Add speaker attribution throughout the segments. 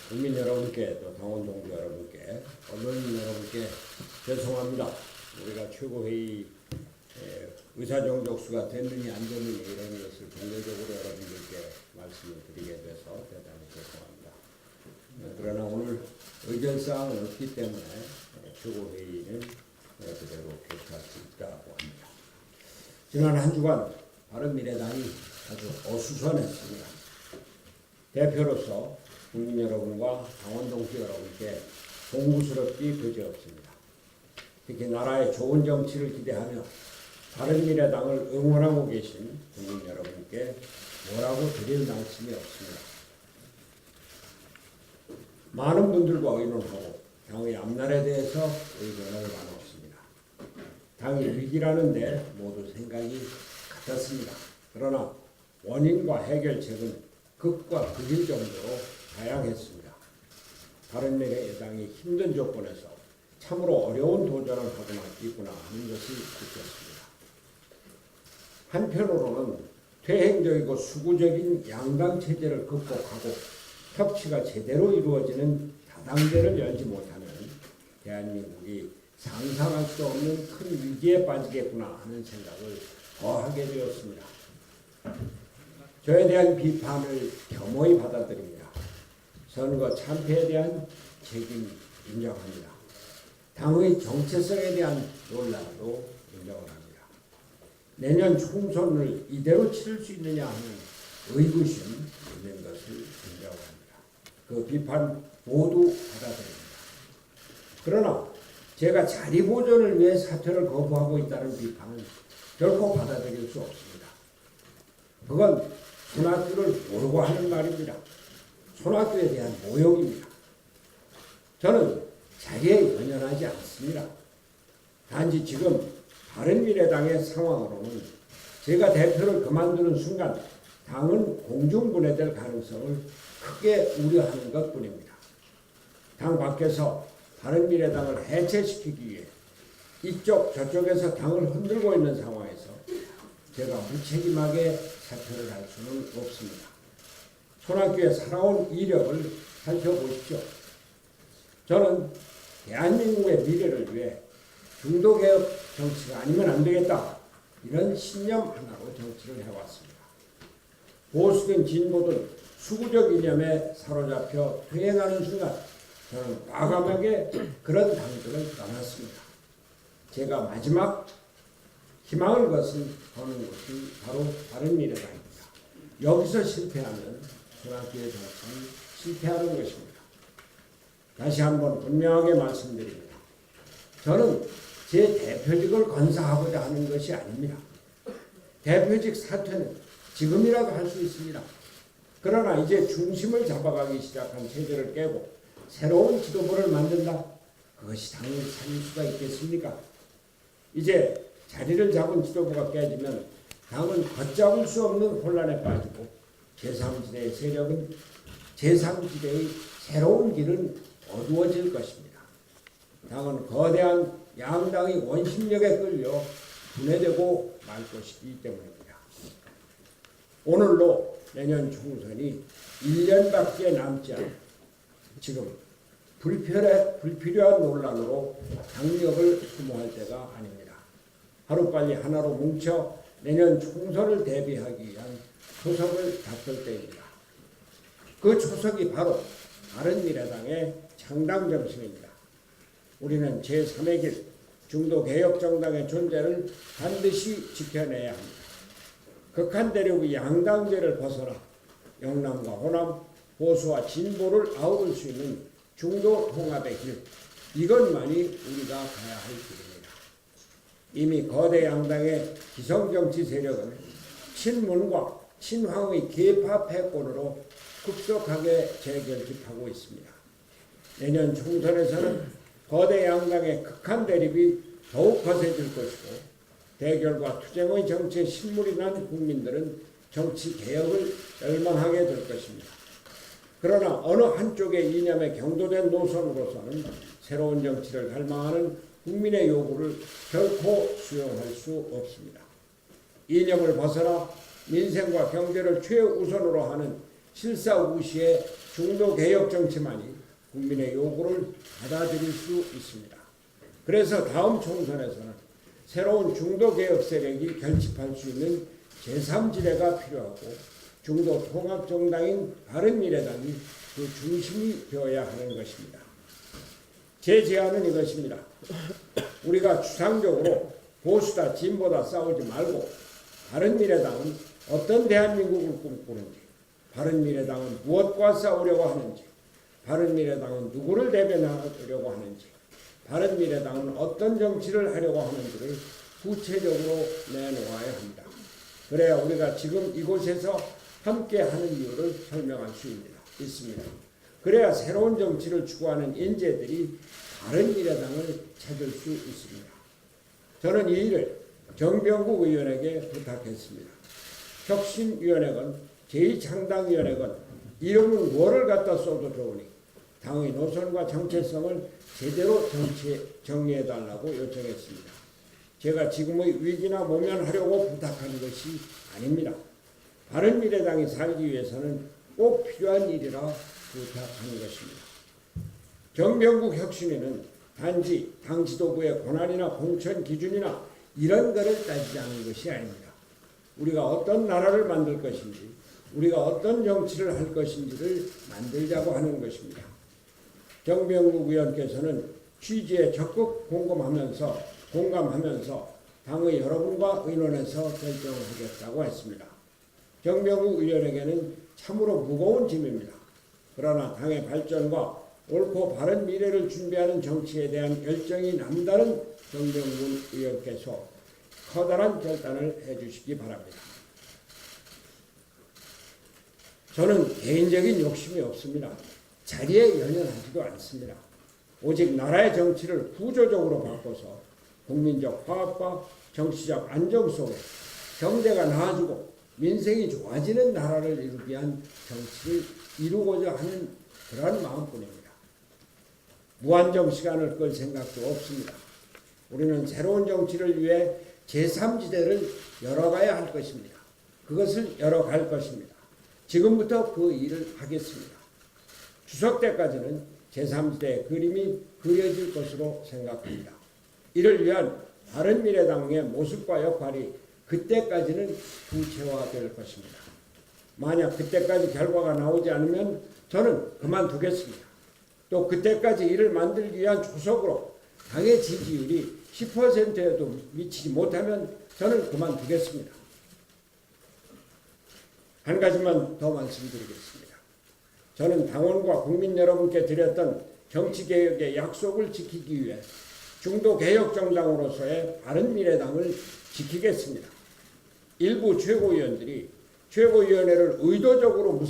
Speaker 1: 국민 여러분께 또 당원 동지 여러분께 언론인 여러분께 죄송합니다. 우리가 최고회의 의사정족수가 됐느니 안 됐느니 이런 것을 공개적으로 여러분들께 말씀을 드리게 돼서 대단히 죄송합니다. 그러나 오늘 의견사항은 없기 때문에 최고회의는 그대로 개최할 수 있다고 합니다. 지난 한 주간 바른미래당이 아주 어수선했습니다. 대표로서 국민 여러분과 당원 동지 여러분께 송구스럽기 그지없습니다. 특히 나라의 좋은 정치를 기대하며 바른미래당을 응원하고 계신 국민 여러분께 뭐라고 드릴 말씀이 없습니다. 많은 분들과 의논하고 당의 앞날에 대해서 의견을 나눴습니다. 당이 위기라는데 모두 생각이 같았습니다. 그러나 원인과 해결책은 극과 극일 정도로 다양했습니다. 바른미래당이 힘든 조건에서 참으로 어려운 도전을 하고 있구나 하는 것이 느꼈습니다. 한편으로는 퇴행적이고 수구적인 양당 체제를 극복하고 협치가 제대로 이루어지는 다당제를 열지 못하면 대한민국이 상상할 수 없는 큰 위기에 빠지겠구나 하는 생각을 더하게 되었습니다. 저에 대한 비판을 겸허히 받아들입니다. 선거 참패에 대한 책임 인정합니다. 당의 정체성에 대한 논란도 인정을 합니다. 내년 총선을 이대로 치를 수 있느냐 하는 의구심 있는 것을 인정합니다. 그 비판 모두 받아들입니다. 그러나 제가 자리 보존을 위해 사퇴를 거부하고 있다는 비판은 결코 받아들일 수 없습니다. 그건 손학규를 모르고 하는 말입니다. 손학규에 대한 모욕입니다. 저는 자리에 연연하지 않습니다. 단지 지금 바른미래당의 상황으로는 제가 대표를 그만두는 순간 당은 공중분해될 가능성을 크게 우려하는 것뿐입니다. 당 밖에서 바른미래당을 해체시키기 위해 이쪽 저쪽에서 당을 흔들고 있는 상황에서 제가 무책임하게 사퇴를 할 수는 없습니다. 손학규의 살아온 이력을 살펴보십시오. 저는 대한민국의 미래를 위해 중도개혁 정치가 아니면 안 되겠다. 이런 신념 하나로 정치를 해왔습니다. 보수든 진보든 수구적 이념에 사로잡혀 퇴행하는 순간 저는 과감하게 그런 당들을 떠났습니다. 제가 마지막 희망을 거는 것이 바로 바른미래당입니다. 여기서 실패하면 손학규의 정치는 실패하는 것입니다. 다시 한번 분명하게 말씀드립니다. 저는 제 대표직을 건사하고자 하는 것이 아닙니다. 대표직 사퇴는 지금이라도 할 수 있습니다. 그러나 이제 중심을 잡아가기 시작한 체제를 깨고 새로운 지도부를 만든다? 그것이 당을 살릴 수가 있겠습니까? 이제 자리를 잡은 지도부가 깨지면 당은 걷잡을 수 없는 혼란에 빠지고 제3지대의 세력은 제3지대의 새로운 길은 어두워질 것입니다. 당은 거대한 양당의 원심력에 끌려 분해되고 말 것이기 때문입니다. 오늘로 내년 총선이 1년밖에 남지 않은 지금 불필요한 논란으로 당력을 소모할 때가 아닙니다. 하루빨리 하나로 뭉쳐 내년 총선을 대비하기 위한 초석을 닦을 때입니다. 그 초석이 바로 바른미래당의 창당 정신입니다. 우리는 제3의 길, 중도개혁정당의 존재를 반드시 지켜내야 합니다. 극한 대륙의 양당제를 벗어나 영남과 호남, 보수와 진보를 아우를 수 있는 중도 통합의 길, 이것만이 우리가 가야 할 길입니다. 이미 거대 양당의 기성정치 세력은 친문과 친황의 계파 패권으로 급속하게 재결집하고 있습니다. 내년 총선에서는 거대 양당의 극한 대립이 더욱 거세질 것이고 대결과 투쟁의 정치에 신물이 난 국민들은 정치 개혁을 열망하게 될 것입니다. 그러나 어느 한쪽의 이념에 경도된 노선으로서는 새로운 정치를 갈망하는 국민의 요구를 결코 수용할 수 없습니다. 이념을 벗어나 민생과 경제를 최우선으로 하는 실사우시의 중도개혁 정치만이 국민의 요구를 받아들일 수 있습니다. 그래서 다음 총선에서는 새로운 중도개혁 세력이 결집할 수 있는 제3지대가 필요하고 중도 통합정당인 바른미래당이 그 중심이 되어야 하는 것입니다. 제 제안은 이것입니다. 우리가 추상적으로 보수다 진보다 싸우지 말고 바른미래당은 어떤 대한민국을 꿈꾸는지, 바른미래당은 무엇과 싸우려고 하는지, 바른미래당은 누구를 대변하려고 하는지, 바른미래당은 어떤 정치를 하려고 하는지를 구체적으로 내놓아야 합니다. 그래야 우리가 지금 이곳에서 함께하는 이유를 설명할 수 있습니다. 그래야 새로운 정치를 추구하는 인재들이 바른미래당을 찾을 수 있습니다. 저는 이 일을 정병국 의원에게 부탁했습니다. 혁신위원회건 제2창당위원회건 이름은 뭐를 갖다 써도 좋으니 당의 노선과 정체성을 제대로 정리해달라고 요청했습니다. 제가 지금의 위기나 모면하려고 부탁한 것이 아닙니다. 바른미래당이 살기 위해서는 꼭 필요한 일이라 부탁하는 것입니다. 정병국 혁신위는 단지 당 지도부의 권한이나 공천 기준이나 이런 것을 따지지 않은 것이 아닙니다. 우리가 어떤 나라를 만들 것인지, 우리가 어떤 정치를 할 것인지를 만들자고 하는 것입니다. 정병국 의원께서는 취지에 적극 공감하면서 당의 여러분과 의논해서 결정하겠다고 했습니다. 정병국 의원에게는 참으로 무거운 짐입니다. 그러나 당의 발전과 옳고 바른 미래를 준비하는 정치에 대한 열정이 남다른 정병국 의원께서 커다란 결단을 해주시기 바랍니다. 저는 개인적인 욕심이 없습니다. 자리에 연연하지도 않습니다. 오직 나라의 정치를 구조적으로 바꿔서 국민적 화합과 정치적 안정 속에 경제가 나아지고 민생이 좋아지는 나라를 이루기 위한 정치를 이루고자 하는 그런 마음뿐입니다. 무한정 시간을 끌 생각도 없습니다. 우리는 새로운 정치를 위해 제3지대를 열어가야 할 것입니다. 그것을 열어갈 것입니다. 지금부터 그 일을 하겠습니다. 추석 때까지는 제3지대의 그림이 그려질 것으로 생각합니다. 이를 위한 바른미래당의 모습과 역할이 그때까지는 구체화될 것입니다. 만약 그때까지 결과가 나오지 않으면 저는 그만두겠습니다. 또 그때까지 이를 만들기 위한 조석으로 당의 지지율이 10%에도 미치지 못하면 저는 그만두겠습니다. 한 가지만 더 말씀드리겠습니다. 저는 당원과 국민 여러분께 드렸던 정치개혁의 약속을 지키기 위해 중도개혁정당으로서의 바른미래당을 지키겠습니다. 일부 최고위원들이 최고위원회를 의도적으로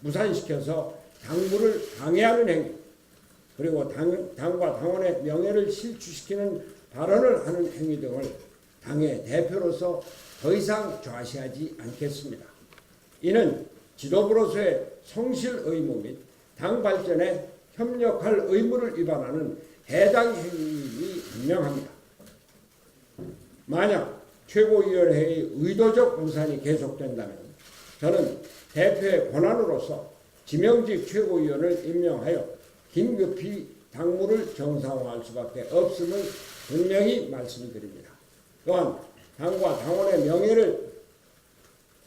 Speaker 1: 무산시켜서 당무를 방해하는 행위, 그리고 당과 당원의 명예를 실추시키는 발언을 하는 행위 등을 당의 대표로서 더 이상 좌시하지 않겠습니다. 이는 지도부로서의 성실 의무 및 당 발전에 협력할 의무를 위반하는 해당 행위임이 분명합니다. 만약 최고위원회의 의도적 무산이 계속된다면 저는 대표의 권한으로서 지명직 최고위원을 임명하여 긴급히 당무를 정상화할 수밖에 없음을 분명히 말씀드립니다. 또한 당과 당원의 명예를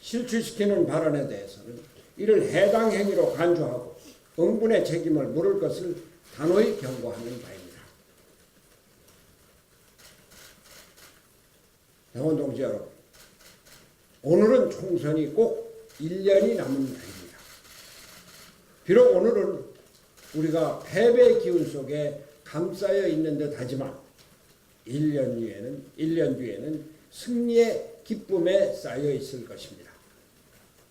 Speaker 1: 실추시키는 발언에 대해서는 이를 해당 행위로 간주하고 응분의 책임을 물을 것을 단호히 경고하는 바입니다. 당원 동지 여러분, 오늘은 총선이 꼭 1년이 남은 날입니다. 비록 오늘은 우리가 패배의 기운 속에 감싸여 있는 듯 하지만 1년 뒤에는 승리의 기쁨에 쌓여 있을 것입니다.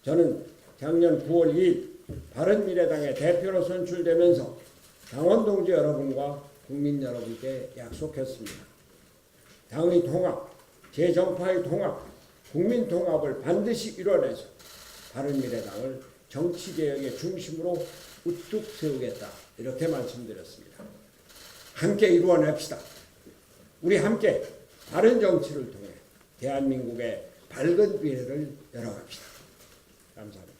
Speaker 1: 저는 작년 9월 2일 바른미래당의 대표로 선출되면서 당원 동지 여러분과 국민 여러분께 약속했습니다. 당의 통합, 제정파의 통합, 국민 통합을 반드시 이뤄내서 바른미래당을 정치개혁의 중심으로 우뚝 세우겠다, 이렇게 말씀드렸습니다. 함께 이루어냅시다. 우리 함께 바른 정치를 통해 대한민국의 밝은 미래를 열어갑시다. 감사합니다.